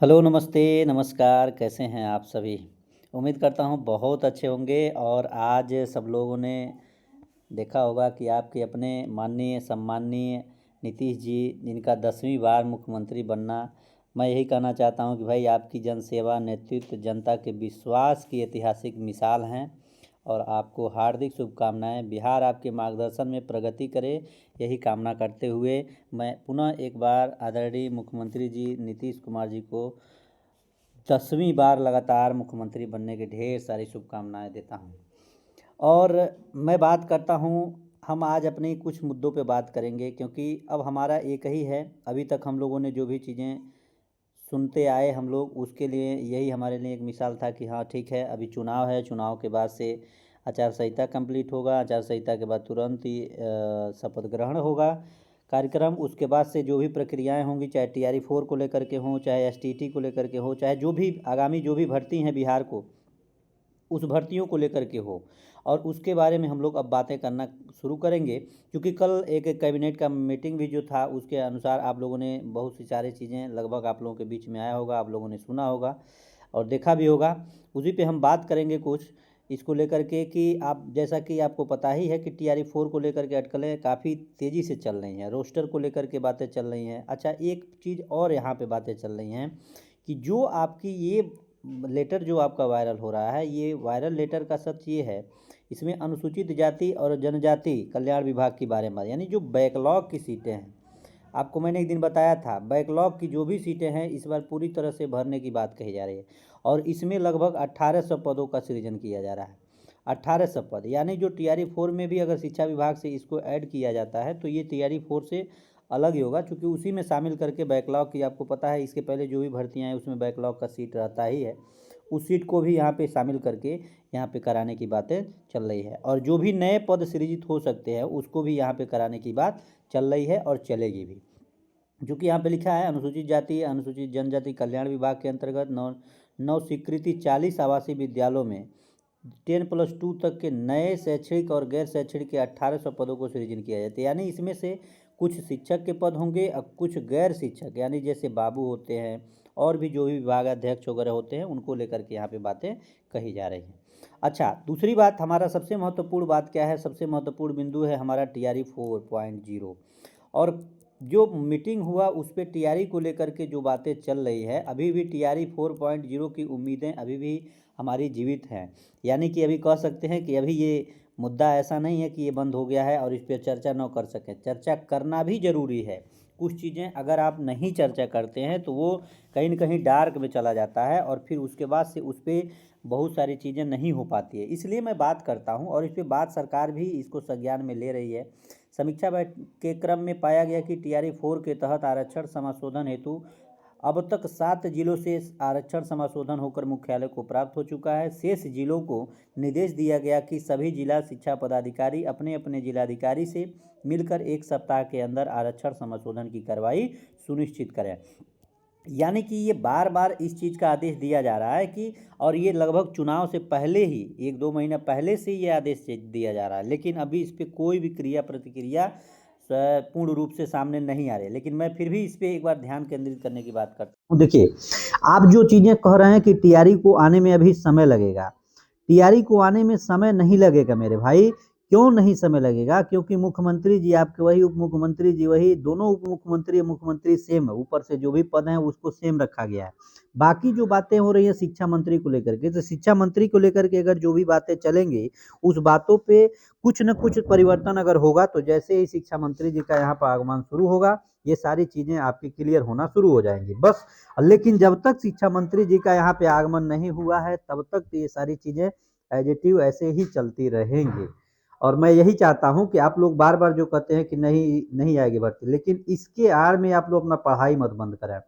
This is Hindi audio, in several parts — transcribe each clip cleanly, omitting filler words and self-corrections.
हेलो, नमस्ते, नमस्कार, कैसे हैं आप सभी? उम्मीद करता हूँ बहुत अच्छे होंगे और आज सब लोगों ने देखा होगा कि आपके अपने माननीय, सम्माननीय नीतीश जी जिनका 10वीं बार मुख्यमंत्री बनना, मैं यही कहना चाहता हूँ कि भाई आपकी जनसेवा, नेतृत्व, जनता के विश्वास की ऐतिहासिक मिसाल हैं और आपको हार्दिक शुभकामनाएँ। बिहार आपके मार्गदर्शन में प्रगति करे, यही कामना करते हुए मैं पुनः एक बार आदरणीय मुख्यमंत्री जी नीतीश कुमार जी को 10वीं बार लगातार मुख्यमंत्री बनने की ढेर सारी शुभकामनाएं देता हूं। और मैं बात करता हूं, हम आज अपने कुछ मुद्दों पे बात करेंगे क्योंकि अब हमारा एक ही है। अभी तक हम लोगों ने जो भी चीज़ें सुनते आए हम लोग, उसके लिए यही हमारे लिए एक मिसाल था कि हाँ ठीक है, अभी चुनाव है, चुनाव के बाद से आचार संहिता कंप्लीट होगा, आचार संहिता के बाद तुरंत ही शपथ ग्रहण होगा कार्यक्रम। उसके बाद से जो भी प्रक्रियाएं होंगी, चाहे TRE 4 को लेकर के हों, चाहे STT को लेकर के हो, चाहे जो भी आगामी जो भी भर्ती हैं बिहार को, उस भर्तियों को लेकर के हो, और उसके बारे में हम लोग अब बातें करना शुरू करेंगे। क्योंकि कल एक कैबिनेट का मीटिंग भी जो था, उसके अनुसार आप लोगों ने बहुत सी सारी चीज़ें लगभग आप लोगों के बीच में आया होगा, आप लोगों ने सुना होगा और देखा भी होगा। उसी पे हम बात करेंगे कुछ इसको लेकर के कि आप, जैसा कि आपको पता ही है कि TRE 4 को लेकर के अटकलें काफ़ी तेज़ी से चल रही हैं, रोस्टर को लेकर के बातें चल रही हैं। अच्छा, एक चीज़ और यहाँ पे बातें चल रही हैं कि जो आपकी ये लेटर जो आपका वायरल हो रहा है, ये वायरल लेटर का सच ये है, इसमें अनुसूचित जाति और जनजाति कल्याण विभाग के बारे में, यानी जो बैकलॉग की सीटें हैं, आपको मैंने एक दिन बताया था, बैकलॉग की जो भी सीटें हैं इस बार पूरी तरह से भरने की बात कही जा रही है और इसमें लगभग 1800 पदों का सृजन किया जा रहा है। 1800 पद, यानी जो TRE 4 में भी अगर शिक्षा विभाग से इसको ऐड किया जाता है तो ये TRE 4 से अलग ही होगा, क्योंकि उसी में शामिल करके बैकलॉग की, आपको पता है इसके पहले जो भी भर्तियां हैं उसमें बैकलॉग का सीट रहता ही है, उस सीट को भी यहाँ पे शामिल करके यहाँ पे कराने की बातें चल रही है। और जो भी नए पद सृजित हो सकते हैं उसको भी यहाँ पे कराने की बात चल रही है और चलेगी भी। जो कि यहाँ पे लिखा है, अनुसूचित जाति अनुसूचित जनजाति कल्याण विभाग के अंतर्गत नव स्वीकृति 40 आवासीय विद्यालयों में 10+2 तक के नए शैक्षणिक और गैर शैक्षणिक के 1800 पदों को सृजन किया जाता है। यानी इसमें से कुछ शिक्षक के पद होंगे और कुछ गैर शिक्षक, यानी जैसे बाबू होते हैं और भी जो भी विभागाध्यक्ष वगैरह होते हैं, उनको लेकर के यहाँ पे बातें कही जा रही हैं। अच्छा, दूसरी बात, हमारा सबसे महत्वपूर्ण बात क्या है, सबसे महत्वपूर्ण बिंदु है हमारा TRE 4.0। और जो मीटिंग हुआ उस पर TRE को लेकर के जो बातें चल रही है, अभी भी TRE 4.0 की उम्मीदें अभी भी हमारी जीवित हैं। यानी कि अभी कह सकते हैं कि अभी ये मुद्दा ऐसा नहीं है कि ये बंद हो गया है और इस पर चर्चा न कर सकें, चर्चा करना भी ज़रूरी है। कुछ चीज़ें अगर आप नहीं चर्चा करते हैं तो वो कहीं न कहीं डार्क में चला जाता है और फिर उसके बाद से उस पर बहुत सारी चीज़ें नहीं हो पाती है। इसलिए मैं बात करता हूँ और इस पर बात सरकार भी इसको संज्ञान में ले रही है। समीक्षा बैठक के क्रम में पाया गया कि TRE 4 के तहत आरक्षण समाशोधन हेतु अब तक 7 जिलों से आरक्षण समाशोधन होकर मुख्यालय को प्राप्त हो चुका है। शेष जिलों को निर्देश दिया गया कि सभी जिला शिक्षा पदाधिकारी अपने अपने जिलाधिकारी से मिलकर 1 सप्ताह के अंदर आरक्षण समाशोधन की कार्रवाई सुनिश्चित करें। यानी कि ये बार बार इस चीज़ का आदेश दिया जा रहा है कि, और ये लगभग चुनाव से पहले ही 1-2 महीना पहले से ये आदेश दिया जा रहा है, लेकिन अभी इस पर कोई भी क्रिया प्रतिक्रिया पूर्ण रूप से सामने नहीं आ रही। लेकिन मैं फिर भी इस पर एक बार ध्यान केंद्रित करने की बात करता हूँ। देखिए, आप जो चीज़ें कह रहे हैं कि TRE को आने में अभी समय लगेगा, TRE को आने में समय नहीं लगेगा मेरे भाई। क्यों नहीं समय लगेगा? क्योंकि मुख्यमंत्री जी आपके वही, उप मुख्यमंत्री जी वही, दोनों उप मुख्यमंत्री और मुख्यमंत्री सेम है, ऊपर से जो भी पद हैं उसको सेम रखा गया है। बाकी जो बातें हो रही है शिक्षा मंत्री को लेकर के, तो शिक्षा मंत्री को लेकर के अगर जो भी बातें चलेंगी, उस बातों पे कुछ न कुछ परिवर्तन अगर होगा तो जैसे ही शिक्षा मंत्री जी का यहाँ पर आगमन शुरू होगा, ये सारी चीज़ें आपकी क्लियर होना शुरू हो जाएंगी बस। लेकिन जब तक शिक्षा मंत्री जी का यहाँ पे आगमन नहीं हुआ है तब तक तो ये सारी चीज़ें एज इट इज ऐसे ही चलती रहेंगी। और मैं यही चाहता हूँ कि आप लोग बार बार जो कहते हैं कि नहीं नहीं आएगी भर्ती, लेकिन इसके आड़ में आप लोग अपना पढ़ाई मत बंद करें,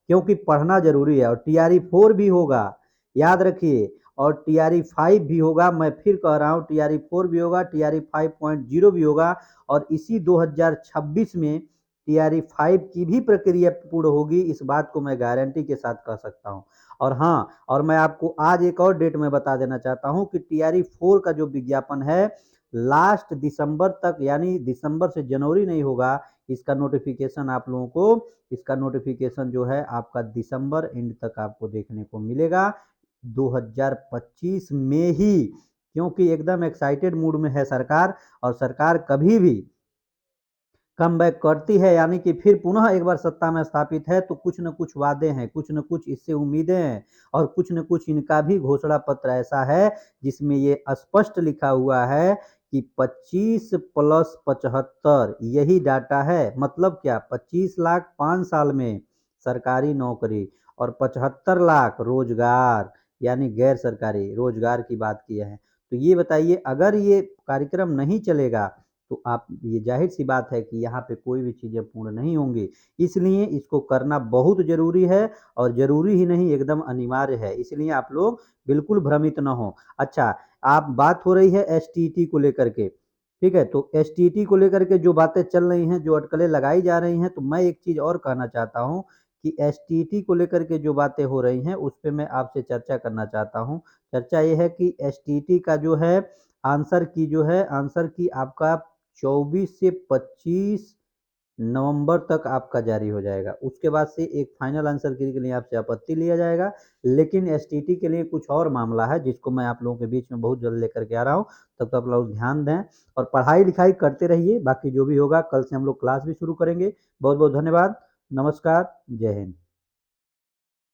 क्योंकि पढ़ना जरूरी है। और TRE 4 भी होगा, याद रखिए, और TRE 5 भी होगा। मैं फिर कह रहा हूँ, TRE 4 भी होगा, TRE 5.0 भी होगा, और इसी 2026 में TRE 5 की भी प्रक्रिया पूर्ण होगी, इस बात को मैं गारंटी के साथ कह सकता हूँ। और हाँ, और मैं आपको आज एक और डेट में बता देना चाहता हूँ कि TRE 4 का जो विज्ञापन है लास्ट दिसंबर तक, यानी दिसंबर से जनवरी नहीं होगा इसका नोटिफिकेशन आप लोगों को। इसका नोटिफिकेशन जो है आपका दिसंबर एंड तक आपको देखने को मिलेगा 2025 में ही, क्योंकि एकदम एक्साइटेड मूड में है सरकार। और सरकार कभी भी कम बैक करती है, यानी कि फिर पुनः एक बार सत्ता में स्थापित है तो कुछ न कुछ वादे हैं, कुछ न कुछ इससे उम्मीदें हैं, और कुछ न कुछ इनका भी घोषणा पत्र ऐसा है जिसमें ये स्पष्ट लिखा हुआ है कि 25 प्लस 75 यही डाटा है। मतलब क्या, 25 लाख 5 साल में सरकारी नौकरी और 75 लाख रोजगार, यानी गैर सरकारी रोजगार की बात की है। तो ये बताइए, अगर ये कार्यक्रम नहीं चलेगा तो आप, ये जाहिर सी बात है कि यहाँ पे कोई भी चीज़ें पूर्ण नहीं होंगी। इसलिए इसको करना बहुत ज़रूरी है, और ज़रूरी ही नहीं एकदम अनिवार्य है। इसलिए आप लोग बिल्कुल भ्रमित ना हो। अच्छा, आप बात हो रही है एसटीटी को लेकर के, ठीक है, तो एसटीटी को लेकर के जो बातें चल रही हैं, जो अटकलें लगाई जा रही हैं, तो मैं एक चीज़ और कहना चाहता हूँ कि एसटीटी को लेकर के जो बातें हो रही हैं उस पे मैं आपसे चर्चा करना चाहता हूँ। चर्चा ये है कि एसटीटी का जो है आंसर की आपका 24 से 25 नवंबर तक आपका जारी हो जाएगा। उसके बाद से एक फाइनल आंसर के लिए आपसे आपत्ति लिया जाएगा। लेकिन एसटीटी के लिए कुछ और मामला है जिसको मैं आप लोगों के बीच में बहुत जल्द लेकर के आ रहा हूँ। तब तक आप लोग ध्यान दें और पढ़ाई लिखाई करते रहिए। बाकी जो भी होगा, कल से हम लोग क्लास भी शुरू करेंगे। बहुत बहुत धन्यवाद। नमस्कार। जय हिंद।